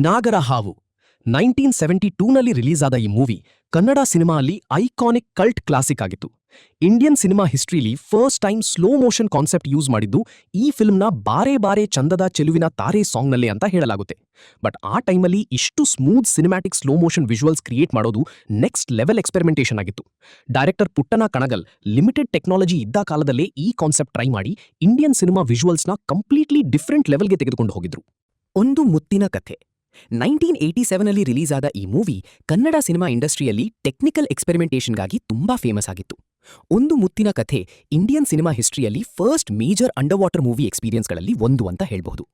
ನಾಗರ ಹಾವು 1972ನಲ್ಲಿ ರಿಲೀಸ್ ಆದ ಈ ಮೂವಿ ಕನ್ನಡ ಸಿನಿಮಾಯಲ್ಲಿ ಐಕಾನಿಕ್ ಕಲ್ಟ್ ಕ್ಲಾಸಿಕ್ ಆಗಿತ್ತು. ಇಂಡಿಯನ್ ಸಿನಿಮಾ ಹಿಸ್ಟ್ರಿಲಿ first time slow motion concept use ಮಾಡಿದ್ದು ಈ ಫಿಲ್ಮ್ನ ಬಾರೆ ಬಾರೆ ಚಂದದ ಚೆಲುವಿನ ತಾರೆ ಸಾಂಗ್ನಲ್ಲಿ ಅಂತ ಹೇಳಲಾಗುತ್ತೆ. ಬಟ್ ಆ ಟೈಮಲ್ಲಿ ಇಷ್ಟು smooth cinematic slow motion visuals create ಮಾಡೋದು ನೆಕ್ಸ್ಟ್ ಲೆವೆಲ್ ಎಕ್ಸ್ಪೆರಿಮೆಂಟೇಷನ್ ಆಗಿತ್ತು. ಡೈರೆಕ್ಟರ್ ಪುಟ್ಟನ ಕಣಗಲ್ ಲಿಮಿಟೆಡ್ ಟೆಕ್ನಾಲಜಿ ಇದ್ದ ಕಾಲದಲ್ಲೇ ಈ ಕಾನ್ಸೆಪ್ಟ್ ಟ್ರೈ ಮಾಡಿ ಇಂಡಿಯನ್ ಸಿನಿಮಾ ವಿಜುವಲ್ಸ್ನ ಕಂಪ್ಲೀಟ್ಲಿ ಡಿಫರೆಂಟ್ ಲೆವೆಲ್ಗೆ ತೆಗೆದುಕೊಂಡು ಹೋಗಿದ್ರು. ಒಂದು ಮುತ್ತಿನ ಕಥೆ. 1987ನಲ್ಲಿ ರಿಲೀಸ್ ಆದ ಈ ಮೂವಿ ಕನ್ನಡ ಸಿನಿಮಾ ಇಂಡಸ್ಟ್ರಿಯಲ್ಲಿ ಟೆಕ್ನಿಕಲ್ ಎಕ್ಸ್ಪೆರಿಮೆಂಟೇಷನ್ಗಾಗಿ ತುಂಬಾ ಫೇಮಸ್ ಆಗಿತ್ತು. ಒಂದು ಮುತ್ತಿನ ಕಥೆ ಇಂಡಿಯನ್ ಸಿನಿಮಾ ಹಿಸ್ಟ್ರಿಯಲ್ಲಿ first major under water movie ಎಕ್ಸ್ಪೀರಿಯನ್ಸ್ಗಳಲ್ಲಿ ಒಂದು ಅಂತ ಹೇಳಬಹುದು.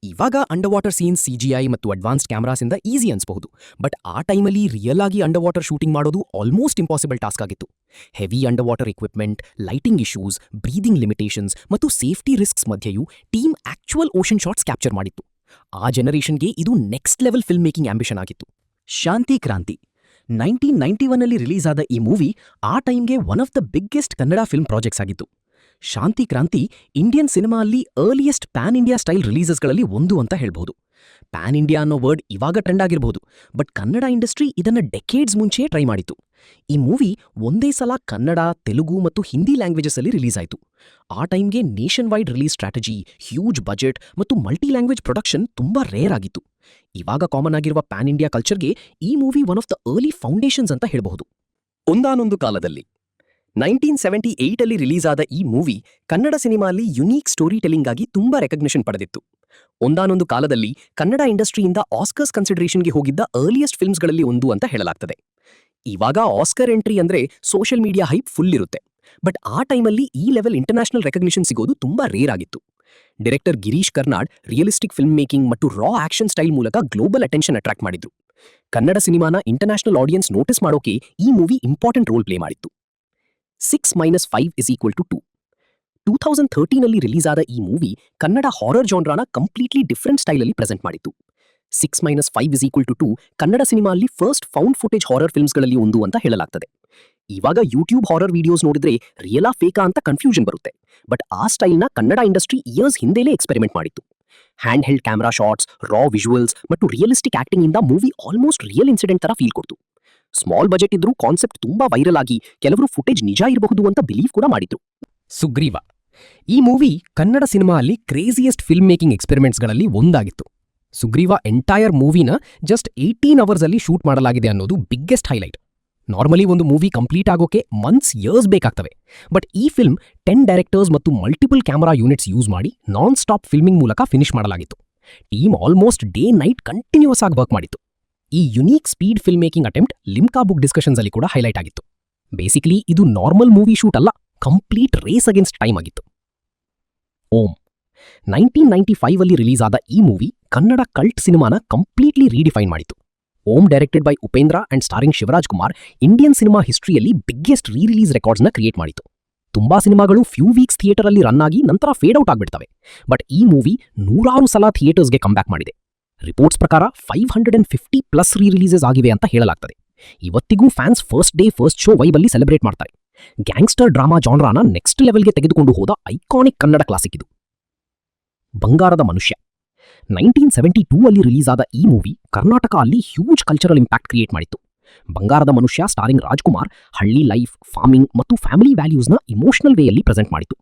ಇವಾಗ ಅಂಡರ್ ವಾಟರ್ ಸೀನ್ಸ್ CGI ಮತ್ತು ಅಡ್ವಾನ್ಸ್ಡ್ ಕ್ಯಾಮ್ರಾಸಿಂದ ಈಸಿ ಅನ್ಸ್ಬಹುದು. ಬಟ್ ಆ ಟೈಮಲ್ಲಿ ರಿಯಲ್ ಆಗಿ ಅಂಡರ್ ವಾಟರ್ ಶೂಟಿಂಗ್ ಮಾಡೋದು ಆಲ್ಮೋಸ್ಟ್ ಇಂಪಾಸಿಬಲ್ ಟಾಸ್ಕ್ ಆಗಿತ್ತು. Heavy under water equipment, lighting issues, breathing limitations ಮತ್ತು ಸೇಫ್ಟಿ ರಿಸ್ಕ್ಸ್ ಮಧ್ಯೆಯೂ team actual ocean shots capture ಮಾಡಿತ್ತು. ಆ ಜನರೇಷನ್ಗೆ ಇದು next level film making ambition ಆಗಿತ್ತು. ಶಾಂತಿ ಕ್ರಾಂತಿ 1991ನಲ್ಲಿ ರಿಲೀಸ್ ಆದ ಈ ಮೂವಿ ಆ ಟೈಮ್ಗೆ one of the biggest Kannada film projects ಆಗಿತ್ತು. ಶಾಂತಿ ಕ್ರಾಂತಿ ಇಂಡಿಯನ್ ಸಿನಿಮಾಲ್ಲಿ ಅರ್ಲಿಯೆಸ್ಟ್ ಪ್ಯಾನ್ ಇಂಡಿಯಾ ಸ್ಟೈಲ್ ರಿಲೀಸಸ್ಗಳಲ್ಲಿ ಒಂದು ಅಂತ ಹೇಳ್ಬಹುದು. ಪ್ಯಾನ್ ಇಂಡಿಯಾ ಅನ್ನೋ ವರ್ಡ್ ಇವಾಗ ಟ್ರೆಂಡ್ ಆಗಿರಬಹುದು, ಬಟ್ ಕನ್ನಡ ಇಂಡಸ್ಟ್ರಿ ಇದನ್ನ ಡೆಕೇಡ್ಸ್ ಮುಂಚೆ ಟ್ರೈ ಮಾಡಿತ್ತು. ಈ ಮೂವಿ ಒಂದೇ ಸಲ ಕನ್ನಡ, ತೆಲುಗು ಮತ್ತು ಹಿಂದಿ ಲ್ಯಾಂಗ್ವೇಜಸ್ ಅಲ್ಲಿ ರಿಲೀಸ್ ಆಯಿತು. ಆ ಟೈಮ್ಗೆ nation wide release strategy, huge budget ಮತ್ತು ಮಲ್ಟಿ ಲ್ಯಾಂಗ್ವೇಜ್ ಪ್ರೊಡಕ್ಷನ್ ತುಂಬಾ ರೇರ್ ಆಗಿತ್ತು. ಇವಾಗ ಕಾಮನ್ ಆಗಿರುವ ಪ್ಯಾನ್ ಇಂಡಿಯಾ ಕಲ್ಚರ್ಗೆ ಈ movie one of the early foundations ಅಂತ ಹೇಳಬಹುದು. ಒಂದಾನೊಂದು ಕಾಲದಲ್ಲಿ 1978ಅಲ್ಲಿ ರಿಲೀಸ್ ಆದ ಈ ಮೂವಿ ಕನ್ನಡ ಸಿನಿಮಾಲ್ಲಿ ಯುನೀಕ್ ಸ್ಟೋರಿ ಟೆಲ್ಲಿಂಗ್ ಆಗಿ ತುಂಬಾ ರೆಕಗ್ನಿಷನ್ ಪಡೆದಿತ್ತು. ಒಂದಾನೊಂದು ಕಾಲದಲ್ಲಿ ಕನ್ನಡ ಇಂಡಸ್ಟ್ರಿಯಿಂದ ಆಸ್ಕರ್ಸ್ ಕನ್ಸಿಡರೇಷನ್ಗೆ ಹೋಗಿದ್ದ ಅರ್ಲಿಯೆಸ್ಟ್ ಫಿಲ್ಮ್ಸ್ಗಳಲ್ಲಿ ಒಂದು ಅಂತ ಹೇಳಲಾಗ್ತದೆ. ಇವಾಗ ಆಸ್ಕರ್ ಎಂಟ್ರಿ ಅಂದ್ರೆ ಸೋಷಿಯಲ್ ಮೀಡಿಯಾ ಹೈಪ್ ಫುಲ್ ಇರುತ್ತೆ, ಬಟ್ ಆ ಟೈಮಲ್ಲಿ ಈ ಲೆವೆಲ್ ಇಂಟರ್ನ್ಯಾಷನಲ್ ರೆಕಗ್ನಿಷನ್ ಸಿಗೋದು ತುಂಬಾ ರೇರ್ ಆಗಿತ್ತು. Director Girish Karnad realistic film making ಮತ್ತು ರಾ ಆಕ್ಷನ್ ಸ್ಟೈಲ್ ಮೂಲಕ ಗ್ಲೋಬಲ್ ಅಟೆನ್ಷನ್ ಅಟ್ರಾಕ್ಟ್ ಮಾಡಿದ್ರು. ಕನ್ನಡ ಸಿನಿಮಾನ ಇಂಟರ್ನ್ಯಾಷನಲ್ ಆಡಿಯನ್ಸ್ ನೋಟಿಸ್ ಮಾಡೋಕೆ ಈ ಮೂವಿ ಇಂಪಾರ್ಟೆಂಟ್ ರೋಲ್ ಪ್ಲೇ ಮಾಡಿತ್ತು. 6-5 = 2 2013ನಲ್ಲಿ ರಿಲೀಸ್ ಆದ ಈ ಮೂವಿ ಕನ್ನಡ ಹಾರರ್ ಜಾನ್ರಾನ ಕಂಪ್ಲೀಟ್ಲಿ ಡಿಫರೆಂಟ್ ಸ್ಟೈಲಲ್ಲಿ ಪ್ರೆಸೆಂಟ್ ಮಾಡಿತ್ತು. 6-5 = 2 ಕನ್ನಡ ಸಿನಿಮಾಲ್ಲಿ ಫಸ್ಟ್ ಫೌಂಡ್ ಫುಟೇಜ್ ಹಾರರ್ ಫಿಲ್ಮ್ಸ್ಗಳಲ್ಲಿ ಒಂದು ಅಂತ ಹೇಳಲಾಗ್ತದೆ. ಇವಾಗ ಯೂಟ್ಯೂಬ್ ಹಾರರ್ ವಿಡಿಯೋಸ್ ನೋಡಿದ್ರೆ ರಿಯಲಾ ಫೇಕಾ ಅಂತ ಕನ್ಫ್ಯೂಷನ್ ಬರುತ್ತೆ, ಬಟ್ ಆ ಸ್ಟೈಲ್ನ ಕನ್ನಡ ಇಂಡಸ್ಟ್ರಿ ಇಯರ್ಸ್ ಹಿಂದೆಲೇ ಎಕ್ಸ್ಪೆರಿಮೆಂಟ್ ಮಾಡಿತ್ತು. ಹ್ಯಾಂಡ್ ಹೆಲ್ಡ್ ಕ್ಯಾಮ್ರಾ ಶಾಟ್ಸ್, ರಾ ವಿಜುವಲ್ಸ್ ಮತ್ತು ರಿಯಲಿಸ್ಟಿಕ್ ಆಕ್ಟಿಂಗ್ ಇಂದ ಮೂವಿ ಆಲ್ಮೋಸ್ಟ್ ರಿಯಲ್ ಇನ್ಸಿಡೆಂಟ್ ತರ ಫೀಲ್ ಕೊಡ್ತು. ಸ್ಮಾಲ್ ಬಜೆಟ್ ಇದ್ರೂ ಕಾನ್ಸೆಪ್ಟ್ ತುಂಬಾ ವೈರಲ್ ಆಗಿ ಕೆಲವರು ಫುಟೇಜ್ ನಿಜ ಇರಬಹುದು ಅಂತ ಬಿಲೀವ್ ಕೂಡ ಮಾಡಿದ್ರು. ಸುಗ್ರೀವ ಈ ಮೂವಿ ಕನ್ನಡ ಸಿನಿಮಾಲ್ಲಿ ಕ್ರೇಜಿಯೆಸ್ಟ್ ಫಿಲ್ಮ್ ಮೇಕಿಂಗ್ ಎಕ್ಸ್ಪೆರಿಮೆಂಟ್ಸ್ಗಳಲ್ಲಿ ಒಂದಾಗಿತ್ತು. ಸುಗ್ರೀವ ಎಂಟೈರ್ ಮೂವಿನ ಜಸ್ಟ್ 18 ಅವರ್ಸ್ ಅಲ್ಲಿ ಶೂಟ್ ಮಾಡಲಾಗಿದೆ ಅನ್ನೋದು ಬಿಗ್ಗೆಸ್ಟ್ ಹೈಲೈಟ್. ನಾರ್ಮಲಿ ಒಂದು ಮೂವಿ ಕಂಪ್ಲೀಟ್ ಆಗೋಕೆ ಮಂತ್ಸ್, ಇಯರ್ಸ್ ಬೇಕಾಗ್ತವೆ, ಬಟ್ ಈ ಫಿಲ್ಮ್ 10 ಡೈರೆಕ್ಟರ್ಸ್ ಮತ್ತು ಮಲ್ಟಿಪಲ್ ಕ್ಯಾಮರಾ ಯೂನಿಟ್ಸ್ ಯೂಸ್ ಮಾಡಿ ನಾನ್ ಸ್ಟಾಪ್ ಫಿಲ್ಮಿಂಗ್ ಮೂಲಕ ಫಿನಿಶ್ ಮಾಡಲಾಗಿತ್ತು. Team almost day night continuous ಆಗಿ ವರ್ಕ್ ಮಾಡಿತ್ತು. ಈ unique speed film making attempt Limca book discussions ಅಲ್ಲಿ ಕೂಡ ಹೈಲೈಟ್ ಆಗಿತ್ತು. ಬೇಸಿಕಲಿ ಇದು ನಾರ್ಮಲ್ ಮೂವಿ ಶೂಟ್ ಅಲ್ಲ, ಕಂಪ್ಲೀಟ್ ರೇಸ್ ಅಗೇನ್ಸ್ಟ್ ಟೈಮ್ ಆಗಿತ್ತು. ಓಂ 1995ಅಲ್ಲಿ ರಿಲೀಸ್ ಆದ ಈ ಮೂವಿ ಕನ್ನಡ ಕಲ್ಟ್ ಸಿನಿಮಾನ ಕಂಪ್ಲೀಟ್ಲಿ ರೀಡಿಫೈನ್ ಮಾಡಿತು. Om directed by Upendra and starring Shivaraj Kumar Indian cinema ಹಿಸ್ಟ್ರಿಯಲ್ಲಿ ಬಿಗ್ಗೆಸ್ಟ್ ರೀ-ರಿಲೀಸ್ ರೆಕಾರ್ಡ್ಸ್ನ ಕ್ರಿಯೇಟ್ ಮಾಡಿತು. ತುಂಬಾ ಸಿನಿಮಾಗಳು ಫ್ಯೂ ವೀಕ್ಸ್ ಥಿಯೇಟರ್ ಅಲ್ಲಿ ರನ್ ಆಗಿ ನಂತರ ಫೇಡ್ ಔಟ್ ಆಗ್ಬಿಡ್ತವೆ, ಬಟ್ ಈ ಮೂವಿ 100 ಸಲ ಥಿಯೇಟರ್ಸ್ಗೆ ಕಮ್ಬ್ಯಾಕ್ ಮಾಡಿದೆ. ರಿಪೋರ್ಟ್ಸ್ ಪ್ರಕಾರ 550+ ರೀ-ರಿಲೀಸಸ್ ಆಗಿವೆ ಅಂತ ಹೇಳಲಾಗ್ತದೆ. ಇವತ್ತಿಗೂ fans first day first show ವೈಬಲ್ಲಿ ಸೆಲೆಬ್ರೇಟ್ ಮಾಡ್ತಾರೆ. ಗ್ಯಾಂಗ್ಸ್ಟರ್ ಡ್ರಾಮಾ ಜಾನ್ರಾನ ನೆಕ್ಸ್ಟ್ ಲೆವೆಲ್ಗೆ ತೆಗೆದುಕೊಂಡು ಹೋದ ಐಕಾನಿಕ್ ಕನ್ನಡ ಕ್ಲಾಸಿಕ್ ಇದು. ಬಂಗಾರದ ಮನುಷ್ಯ 1972ಅಲ್ಲಿ ರಿಲೀಸ್ ಆದ ಈ ಮೂವಿ ಕರ್ನಾಟಕ ಅಲ್ಲಿ ಹ್ಯೂಜ್ ಕಲ್ಚರಲ್ ಇಂಪ್ಯಾಕ್ಟ್ ಕ್ರಿಯೇಟ್ ಮಾಡಿತ್ತು. ಬಂಗಾರದ ಮನುಷ್ಯ ಸ್ಟಾರಿಂಗ್ ರಾಜ್ಕುಮಾರ್ ಹಳ್ಳಿ ಲೈಫ್, ಫಾರ್ಮಿಂಗ್ ಮತ್ತು ಫ್ಯಾಮಿಲಿ ವ್ಯಾಲ್ಯೂಸ್ನ ಇಮೋಷನಲ್ ವೇಯಲ್ಲಿ ಪ್ರೆಸೆಂಟ್ ಮಾಡಿತ್ತು.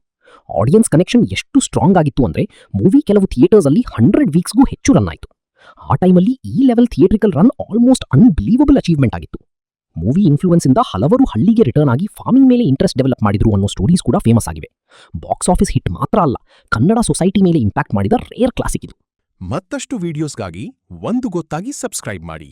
ಆಡಿಯನ್ಸ್ ಕನೆಕ್ಷನ್ ಎಷ್ಟು ಸ್ಟ್ರಾಂಗ್ ಆಗಿತ್ತು ಅಂದ್ರೆ ಮೂವಿ ಕೆಲವು ಥಿಯೇಟರ್ಸ್ ಅಲ್ಲಿ 100 ವೀಕ್ಸ್ಗೂ ಹೆಚ್ಚು ರನ್ ಆಯಿತು. ಆ ಟೈಮಲ್ಲಿ ಈ level theatrical run almost unbelievable achievement ಆಗಿತ್ತು. ಮೂವಿ ಇನ್ಫ್ಲೂಯೆನ್ಸ್ ಇಂದ ಹಲವರು ಹಳ್ಳಿಗೆ ರಿಟರ್ನ್ ಆಗಿ ಫಾರ್ಮಿಂಗ್ ಮೇಲೆ ಇಂಟ್ರೆಸ್ಟ್ ಡೆವಲಪ್ ಮಾಡಿದ್ರು ಅನ್ನೋ ಸ್ಟೋರೀಸ್ ಕೂಡ ಫೇಮಸ್ ಆಗಿವೆ. ಬಾಕ್ಸ್ ಆಫೀಸ್ ಹಿಟ್ ಮಾತ್ರ ಅಲ್ಲ, ಕನ್ನಡ ಸೊಸೈಟಿ ಮೇಲೆ ಇಂಪ್ಯಾಕ್ಟ್ ಮಾಡಿದ ರೇರ್ ಕ್ಲಾಸಿಕ್ ಇದು. ಮತ್ತಷ್ಟು ವಿಡಿಯೋಸ್ಗಾಗಿ ಒಂದು ಗೊತ್ತಾಗಿ ಸಬ್ಸ್ಕ್ರೈಬ್ ಮಾಡಿ.